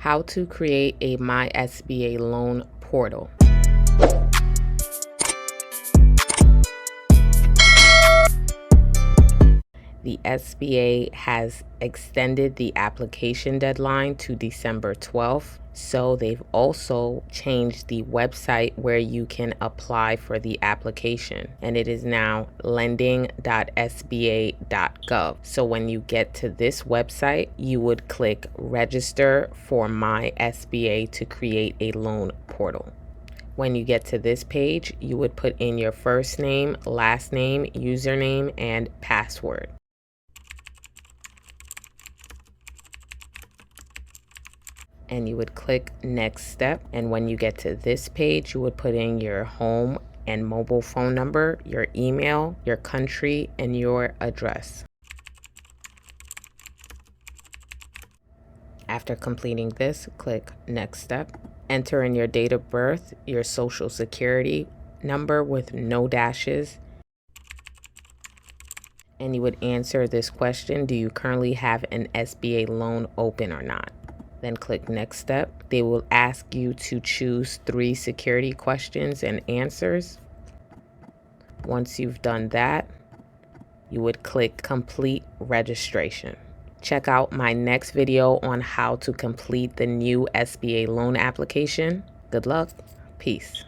How to create a My SBA loan portal. The SBA has extended the application deadline to December 12th. So they've also changed the website where you can apply for the application, and it is now lending.sba.gov. So when you get to this website, you would click register for My SBA to create a loan portal. When you get to this page, you would put in your first name, last name, username, and password. And you would click next step. And when you get to this page, you would put in your home and mobile phone number, your email, your country, and your address. After completing this, click next step. Enter in your date of birth, your social security number with no dashes, and you would answer this question: do you currently have an SBA loan open or not? Then click next step. They will ask you to choose 3 security questions and answers. Once you've done that, you would click complete registration. Check out my next video on how to complete the new SBA loan application. Good luck. Peace.